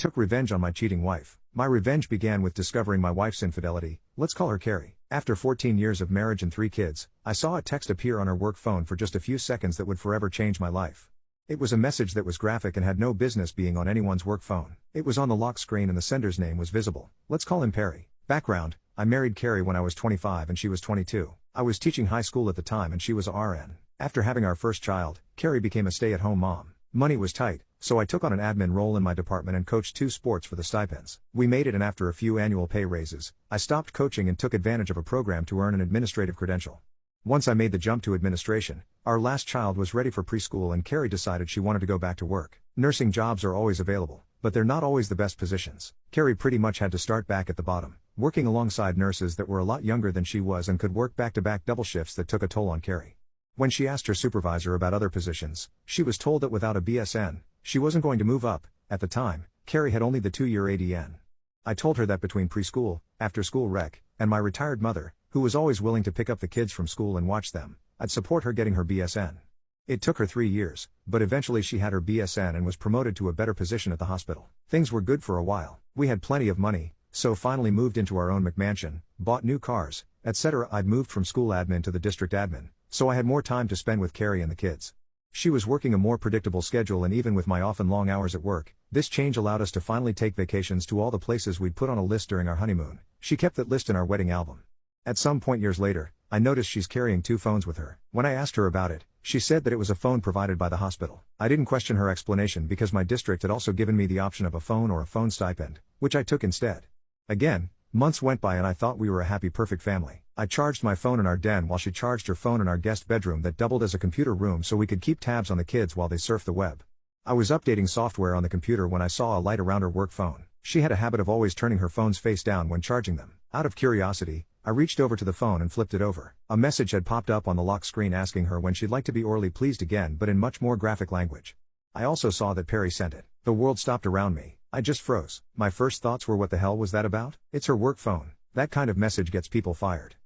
took revenge on my cheating wife. My revenge began with discovering my wife's infidelity. Let's call her Carrie. After 14 years of marriage and 3 kids, I saw a text appear on her work phone for just a few seconds that would forever change my life. It was a message that was graphic and had no business being on anyone's work phone. It was on the lock screen and the sender's name was visible. Let's call him Perry. Background: I married Carrie when I was 25 and she was 22. I was teaching high school at the time and she was a RN. After having our first child, Carrie became a stay-at-home mom. Money was tight, so I took on an admin role in my department and coached 2 sports for the stipends. We made it, and after a few annual pay raises, I stopped coaching and took advantage of a program to earn an administrative credential. Once I made the jump to administration, our last child was ready for preschool and Carrie decided she wanted to go back to work. Nursing jobs are always available, but they're not always the best positions. Carrie pretty much had to start back at the bottom, working alongside nurses that were a lot younger than she was and could work back-to-back double shifts that took a toll on Carrie. When she asked her supervisor about other positions, she was told that without a BSN, she wasn't going to move up. At the time, Carrie had only the 2-year ADN. I told her that between preschool, after-school rec, and my retired mother, who was always willing to pick up the kids from school and watch them, I'd support her getting her BSN. It took her 3 years, but eventually she had her BSN and was promoted to a better position at the hospital. Things were good for a while. We had plenty of money, so finally moved into our own McMansion, bought new cars, etc. I'd moved from school admin to the district admin, so I had more time to spend with Carrie and the kids. She was working a more predictable schedule, and even with my often long hours at work, this change allowed us to finally take vacations to all the places we'd put on a list during our honeymoon. She kept that list in our wedding album. At some point years later, I noticed she's carrying 2 phones with her. When I asked her about it, she said that it was a phone provided by the hospital. I didn't question her explanation because my district had also given me the option of a phone or a phone stipend, which I took instead. Again, months went by and I thought we were a happy, perfect family. I charged my phone in our den while she charged her phone in our guest bedroom that doubled as a computer room so we could keep tabs on the kids while they surfed the web. I was updating software on the computer when I saw a light around her work phone. She had a habit of always turning her phones face down when charging them. Out of curiosity, I reached over to the phone and flipped it over. A message had popped up on the lock screen asking her when she'd like to be orally pleased again, but in much more graphic language. I also saw that Perry sent it. The world stopped around me. I just froze. My first thoughts were, what the hell was that about? It's her work phone. That kind of message gets people fired.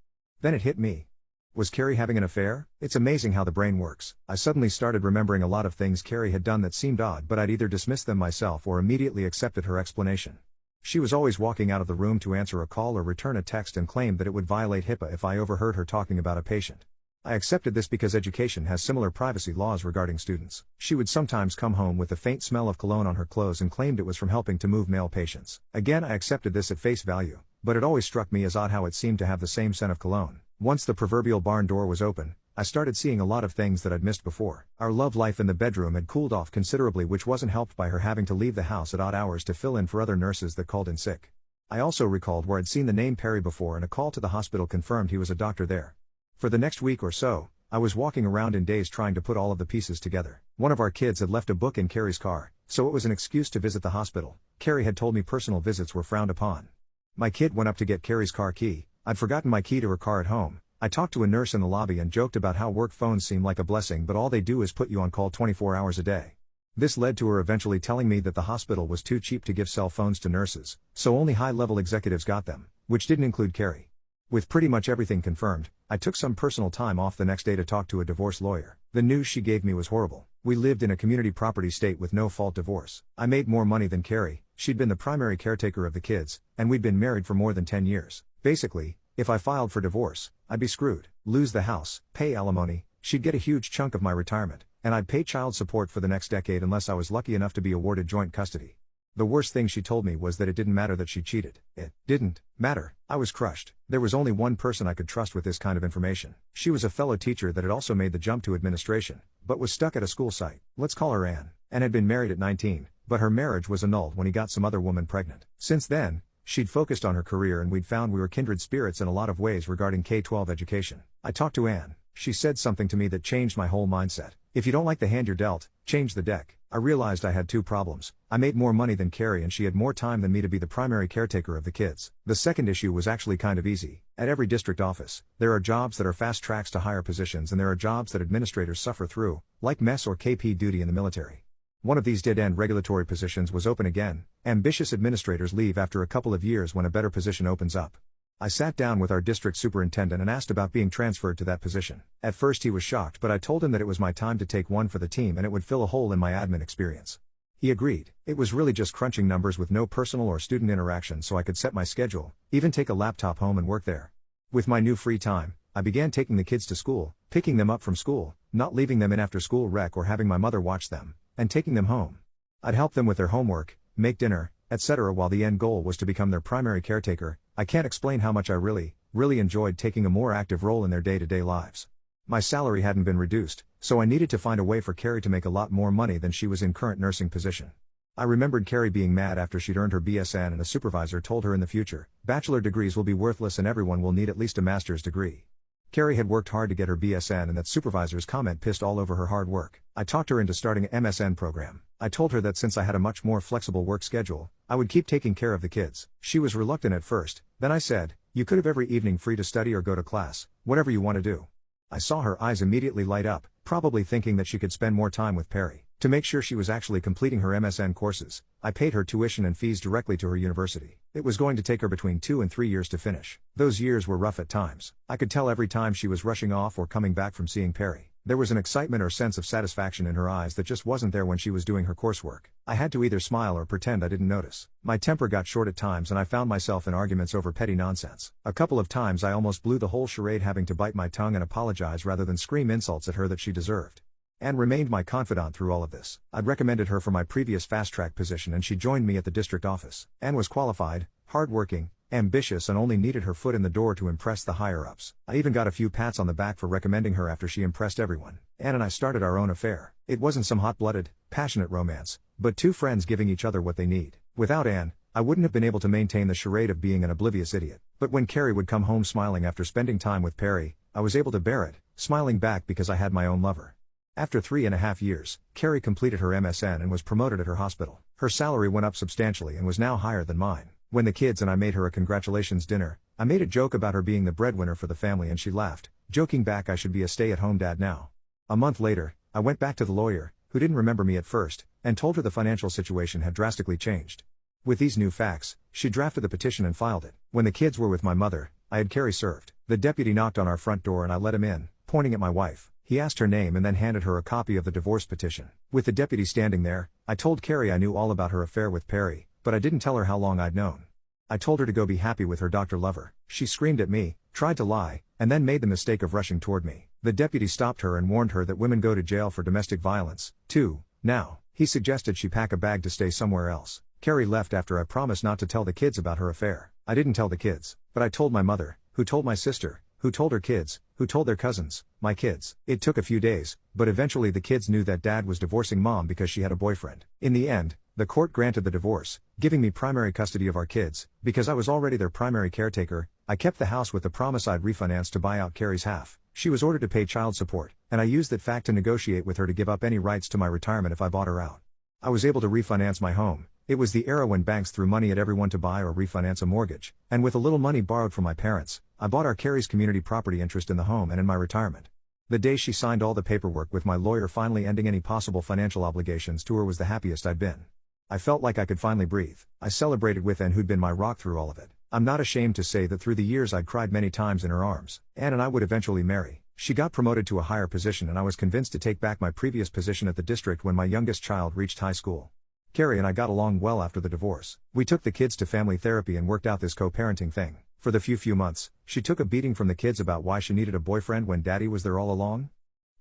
Then it hit me. Was Carrie having an affair? It's amazing how the brain works. I suddenly started remembering a lot of things Carrie had done that seemed odd, but I'd either dismissed them myself or immediately accepted her explanation. She was always walking out of the room to answer a call or return a text and claimed that it would violate HIPAA if I overheard her talking about a patient. I accepted this because education has similar privacy laws regarding students. She would sometimes come home with the faint smell of cologne on her clothes and claimed it was from helping to move male patients. Again, I accepted this at face value, but it always struck me as odd how it seemed to have the same scent of cologne. Once the proverbial barn door was open, I started seeing a lot of things that I'd missed before. Our love life in the bedroom had cooled off considerably, which wasn't helped by her having to leave the house at odd hours to fill in for other nurses that called in sick. I also recalled where I'd seen the name Perry before, and a call to the hospital confirmed he was a doctor there. For the next week or so, I was walking around in daze trying to put all of the pieces together. One of our kids had left a book in Carrie's car, so it was an excuse to visit the hospital. Carrie had told me personal visits were frowned upon. My kid went up to get Carrie's car key. I'd forgotten my key to her car at home. I talked to a nurse in the lobby and joked about how work phones seem like a blessing, but all they do is put you on call 24 hours a day. This led to her eventually telling me that the hospital was too cheap to give cell phones to nurses, so only high-level executives got them, which didn't include Carrie. With pretty much everything confirmed, I took some personal time off the next day to talk to a divorce lawyer. The news she gave me was horrible. We lived in a community property state with no-fault divorce. I made more money than Carrie, she'd been the primary caretaker of the kids, and we'd been married for more than 10 years. Basically, if I filed for divorce, I'd be screwed. Lose the house, pay alimony, she'd get a huge chunk of my retirement, and I'd pay child support for the next decade unless I was lucky enough to be awarded joint custody. The worst thing she told me was that it didn't matter that she cheated. It didn't matter. I was crushed. There was only one person I could trust with this kind of information. She was a fellow teacher that had also made the jump to administration, but was stuck at a school site. Let's call her Anne, and had been married at 19, but her marriage was annulled when he got some other woman pregnant. Since then, she'd focused on her career, and we'd found we were kindred spirits in a lot of ways regarding K-12 education. I talked to Anne. She said something to me that changed my whole mindset. If you don't like the hand you're dealt, change the deck. I realized I had 2 problems. I made more money than Carrie and she had more time than me to be the primary caretaker of the kids. The second issue was actually kind of easy. At every district office, there are jobs that are fast tracks to higher positions, and there are jobs that administrators suffer through, like mess or KP duty in the military. One of these dead-end regulatory positions was open again. Ambitious administrators leave after a couple of years when a better position opens up. I sat down with our district superintendent and asked about being transferred to that position. At first he was shocked, but I told him that it was my time to take one for the team and it would fill a hole in my admin experience. He agreed. It was really just crunching numbers with no personal or student interaction so I could set my schedule, even take a laptop home and work there. With my new free time, I began taking the kids to school, picking them up from school, not leaving them in after school rec or having my mother watch them, and taking them home. I'd help them with their homework, make dinner, etc. while the end goal was to become their primary caretaker. I can't explain how much I really enjoyed taking a more active role in their day-to-day lives. My salary hadn't been reduced, so I needed to find a way for Carrie to make a lot more money than she was in current nursing position. I remembered Carrie being mad after she'd earned her BSN and a supervisor told her in the future, bachelor degrees will be worthless and everyone will need at least a master's degree. Carrie had worked hard to get her BSN and that supervisor's comment pissed all over her hard work. I talked her into starting an MSN program. I told her that since I had a much more flexible work schedule, I would keep taking care of the kids. She was reluctant at first, then I said, you could have every evening free to study or go to class, whatever you want to do. I saw her eyes immediately light up, probably thinking that she could spend more time with Perry. To make sure she was actually completing her MSN courses, I paid her tuition and fees directly to her university. It was going to take her between 2 and 3 years to finish. Those years were rough at times. I could tell every time she was rushing off or coming back from seeing Perry. There was an excitement or sense of satisfaction in her eyes that just wasn't there when she was doing her coursework. I had to either smile or pretend I didn't notice. My temper got short at times and I found myself in arguments over petty nonsense. A couple of times I almost blew the whole charade, having to bite my tongue and apologize rather than scream insults at her that she deserved. Anne remained my confidant through all of this. I'd recommended her for my previous fast-track position and she joined me at the district office. Anne was qualified, hard-working, ambitious and only needed her foot in the door to impress the higher-ups. I even got a few pats on the back for recommending her after she impressed everyone. Anne and I started our own affair. It wasn't some hot-blooded, passionate romance, but two friends giving each other what they need. Without Anne, I wouldn't have been able to maintain the charade of being an oblivious idiot. But when Carrie would come home smiling after spending time with Perry, I was able to bear it, smiling back because I had my own lover. After 3.5 years, Carrie completed her MSN and was promoted at her hospital. Her salary went up substantially and was now higher than mine. When the kids and I made her a congratulations dinner, I made a joke about her being the breadwinner for the family and she laughed, joking back I should be a stay-at-home dad now. A month later, I went back to the lawyer, who didn't remember me at first, and told her the financial situation had drastically changed. With these new facts, she drafted the petition and filed it. When the kids were with my mother, I had Carrie served. The deputy knocked on our front door and I let him in, pointing at my wife. He asked her name and then handed her a copy of the divorce petition. With the deputy standing there, I told Carrie I knew all about her affair with Perry, but I didn't tell her how long I'd known. I told her to go be happy with her doctor lover. She screamed at me, tried to lie, and then made the mistake of rushing toward me. The deputy stopped her and warned her that women go to jail for domestic violence, too. Now, he suggested she pack a bag to stay somewhere else. Carrie left after I promised not to tell the kids about her affair. I didn't tell the kids, but I told my mother, who told my sister, who told her kids, who told their cousins, my kids. It took a few days, but eventually the kids knew that dad was divorcing mom because she had a boyfriend. In the end, the court granted the divorce, giving me primary custody of our kids. Because I was already their primary caretaker, I kept the house with the promise I'd refinance to buy out Carrie's half. She was ordered to pay child support, and I used that fact to negotiate with her to give up any rights to my retirement if I bought her out. I was able to refinance my home. It was the era when banks threw money at everyone to buy or refinance a mortgage, and with a little money borrowed from my parents, I bought our Carrie's community property interest in the home and in my retirement. The day she signed all the paperwork with my lawyer finally ending any possible financial obligations to her was the happiest I'd been. I felt like I could finally breathe. I celebrated with Anne, who'd been my rock through all of it. I'm not ashamed to say that through the years I'd cried many times in her arms. Anne and I would eventually marry. She got promoted to a higher position and I was convinced to take back my previous position at the district when my youngest child reached high school. Carrie and I got along well after the divorce. We took the kids to family therapy and worked out this co-parenting thing. For the few months, she took a beating from the kids about why she needed a boyfriend when daddy was there all along.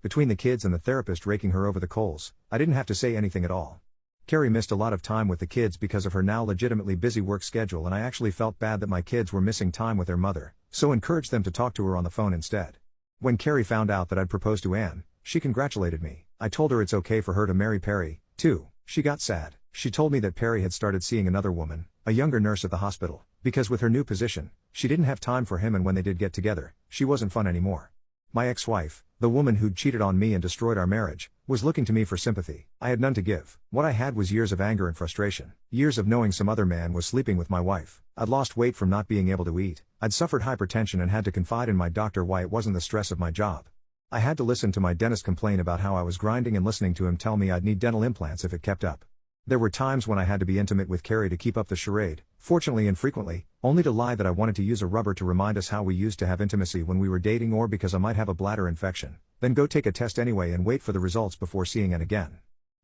Between the kids and the therapist raking her over the coals, I didn't have to say anything at all. Carrie missed a lot of time with the kids because of her now legitimately busy work schedule, and I actually felt bad that my kids were missing time with their mother, so encouraged them to talk to her on the phone instead. When Carrie found out that I'd proposed to Anne, she congratulated me. I told her it's okay for her to marry Perry, too. She got sad. She told me that Perry had started seeing another woman, a younger nurse at the hospital, because with her new position, she didn't have time for him, and when they did get together, she wasn't fun anymore. My ex-wife, the woman who'd cheated on me and destroyed our marriage, was looking to me for sympathy. I had none to give. What I had was years of anger and frustration. Years of knowing some other man was sleeping with my wife. I'd lost weight from not being able to eat. I'd suffered hypertension and had to confide in my doctor why it wasn't the stress of my job. I had to listen to my dentist complain about how I was grinding and listening to him tell me I'd need dental implants if it kept up. There were times when I had to be intimate with Carrie to keep up the charade, fortunately infrequently, only to lie that I wanted to use a rubber to remind us how we used to have intimacy when we were dating, or because I might have a bladder infection, then go take a test anyway and wait for the results before seeing it again.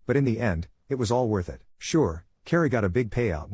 But in the end, it was all worth it. Sure, Carrie got a big payout when